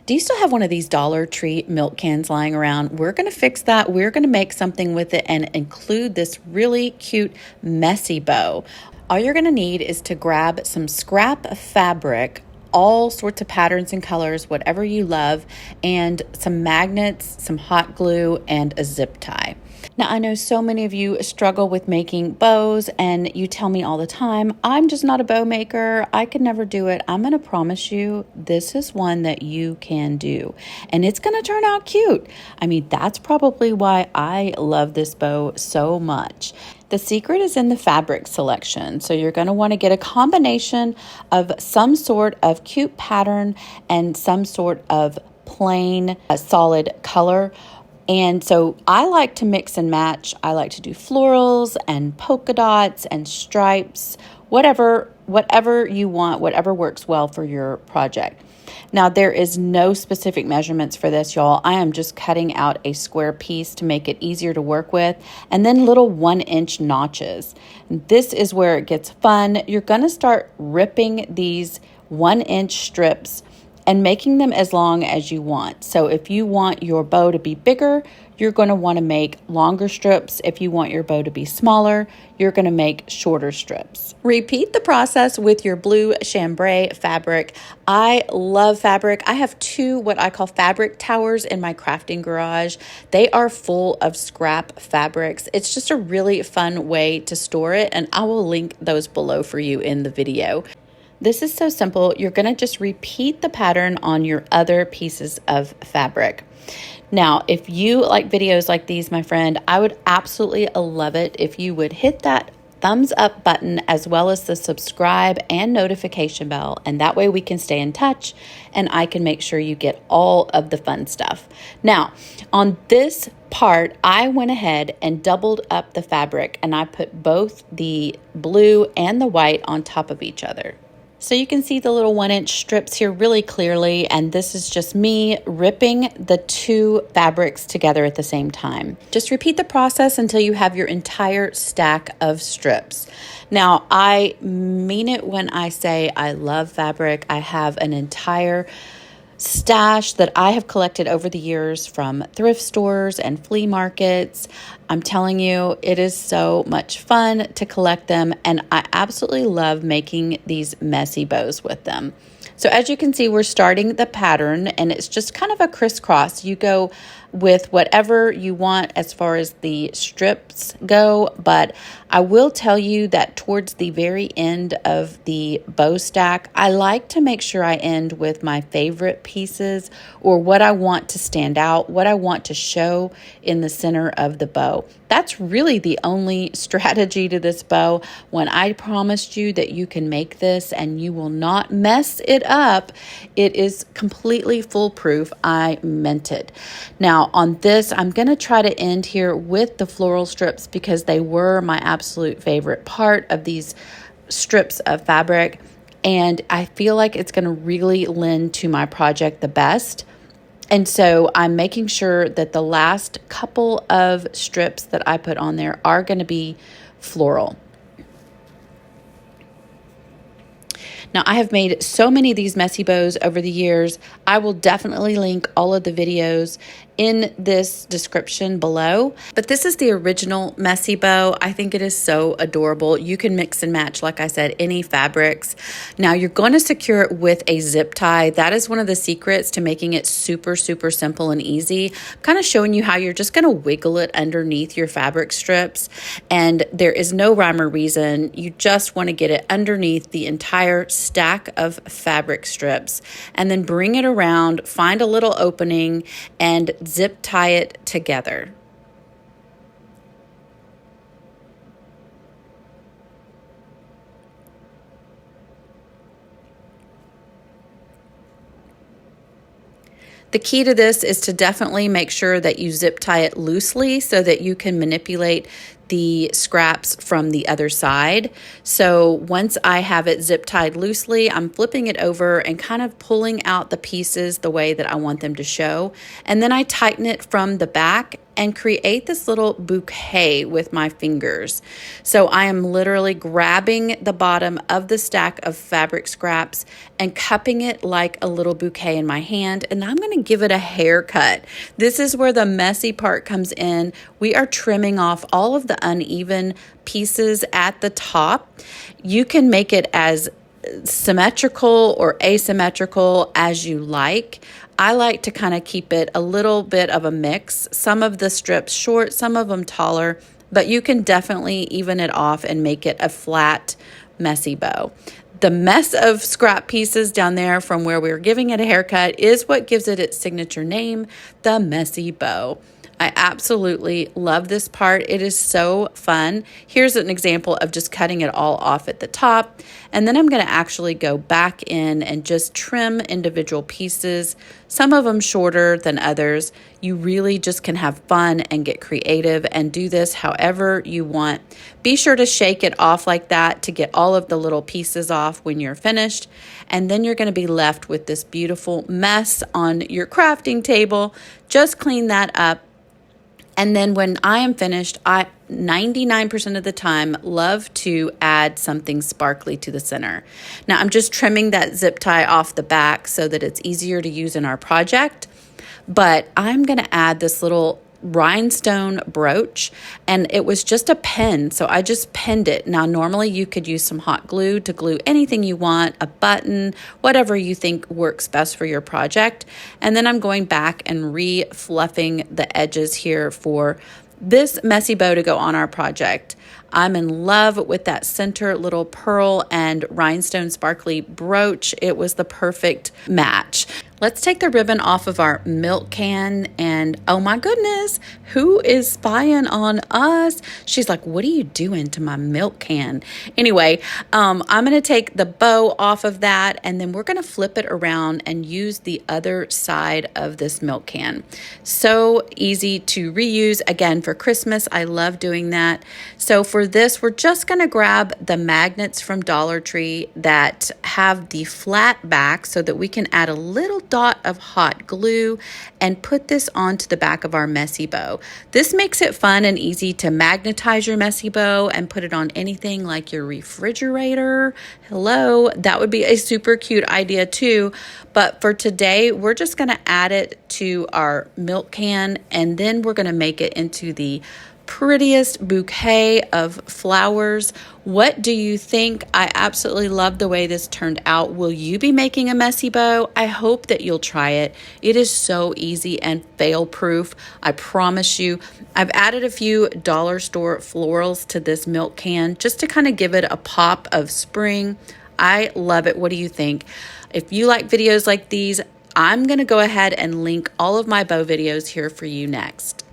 Do you still have one of these Dollar Tree milk cans lying around? We're going to fix that. We're going to make something with it and include this really cute messy bow. All you're going to need is to grab some scrap fabric, all sorts of patterns and colors, whatever you love, and some magnets, some hot glue, and a zip tie. Now, I know so many of you struggle with making bows, and you tell me all the time, I'm just not a bow maker. I could never do it. I'm going to promise you this is one that you can do, and it's going to turn out cute. I mean, that's probably why I love this bow so much. The secret is in the fabric selection. So you're going to want to get a combination of some sort of cute pattern and some sort of plain solid color. And so I like to mix and match. I like to do florals and polka dots and stripes, whatever you want, whatever works well for your project. Now, there is no specific measurements for this, y'all. I am just cutting out a square piece to make it easier to work with, and then little 1-inch notches. This is where it gets fun. You're going to start ripping these 1-inch strips and making them as long as you want. So if you want your bow to be bigger, you're going to want to make longer strips. If you want your bow to be smaller, you're going to make shorter strips. Repeat the process with your blue chambray fabric. I love fabric. I have 2 what I call fabric towers in my crafting garage. They are full of scrap fabrics. It's just a really fun way to store it, and I will link those below for you in the video. This is so simple. You're going to just repeat the pattern on your other pieces of fabric. Now, if you like videos like these, my friend, I would absolutely love it if you would hit that thumbs up button as well as the subscribe and notification bell. And that way we can stay in touch and I can make sure you get all of the fun stuff. Now, on this part, I went ahead and doubled up the fabric and I put both the blue and the white on top of each other. So you can see the little 1-inch strips here really clearly, and this is just me ripping the 2 fabrics together at the same time. Just repeat the process until you have your entire stack of strips. Now, I mean it when I say I love fabric. I have an entire stash that I have collected over the years from thrift stores and flea markets. I'm telling you, it is so much fun to collect them, and I absolutely love making these messy bows with them. So as you can see, we're starting the pattern, and it's just kind of a crisscross. You go with whatever you want as far as the strips go, but I will tell you that towards the very end of the bow stack, I like to make sure I end with my favorite pieces or what I want to stand out, what I want to show in the center of the bow. That's really the only strategy to this bow. When I promised you that you can make this and you will not mess it up, it is completely foolproof. I meant it. Now, on this, I'm going to try to end here with the floral strips because they were my absolute favorite part of these strips of fabric, and I feel like it's going to really lend to my project the best. And so I'm making sure that the last couple of strips that I put on there are going to be floral. Now, I have made so many of these messy bows over the years. I will definitely link all of the videos in this description below. But this is the original messy bow. I think it is so adorable. You can mix and match, like I said, any fabrics. Now, you're going to secure it with a zip tie. That is one of the secrets to making it super, super simple and easy. I'm kind of showing you how you're just going to wiggle it underneath your fabric strips. And there is no rhyme or reason. You just want to get it underneath the entire stack of fabric strips and then bring it around, find a little opening, and zip tie it together. The key to this is to definitely make sure that you zip tie it loosely so that you can manipulate the scraps from the other side. So once I have it zip tied loosely, I'm flipping it over and kind of pulling out the pieces the way that I want them to show. And then I tighten it from the back and create this little bouquet with my fingers. So I am literally grabbing the bottom of the stack of fabric scraps and cupping it like a little bouquet in my hand, and I'm going to give it a haircut. This is where the messy part comes in. We are trimming off all of the uneven pieces at the top. You can make it as symmetrical or asymmetrical as you like. I like to kind of keep it a little bit of a mix. Some of the strips short, some of them taller, but you can definitely even it off and make it a flat, messy bow. The mess of scrap pieces down there from where we were giving it a haircut is what gives it its signature name, the messy bow. I absolutely love this part. It is so fun. Here's an example of just cutting it all off at the top. And then I'm going to actually go back in and just trim individual pieces, some of them shorter than others. You really just can have fun and get creative and do this however you want. Be sure to shake it off like that to get all of the little pieces off when you're finished. And then you're going to be left with this beautiful mess on your crafting table. Just clean that up. And then when I am finished, I 99% of the time love to add something sparkly to the center. Now I'm just trimming that zip tie off the back so that it's easier to use in our project. But I'm going to add this little rhinestone brooch, and it was just a pin, so I just pinned it. Now normally you could use some hot glue to glue anything you want, a button, whatever you think works best for your project. And then I'm going back and re-fluffing the edges here for this messy bow to go on our project. I'm in love with that center little pearl and rhinestone sparkly brooch. It was the perfect match. Let's take the ribbon off of our milk can, and oh my goodness, who is spying on us? She's like, what are you doing to my milk can? Anyway, I'm going to take the bow off of that, and then we're going to flip it around and use the other side of this milk can. So easy to reuse. Again, for Christmas, I love doing that. So for this, we're just going to grab the magnets from Dollar Tree that have the flat back so that we can add a little dot of hot glue and put this onto the back of our messy bow. This makes it fun and easy to magnetize your messy bow and put it on anything like your refrigerator. Hello, that would be a super cute idea too. But for today, we're just going to add it to our milk can, and then we're going to make it into the prettiest bouquet of flowers. What do you think? I absolutely love the way this turned out. Will you be making a messy bow? I hope that you'll try it. It is so easy and fail proof. I promise you. I've added a few dollar store florals to this milk can just to kind of give it a pop of spring. I love it. What do you think? If you like videos like these, I'm going to go ahead and link all of my bow videos here for you next.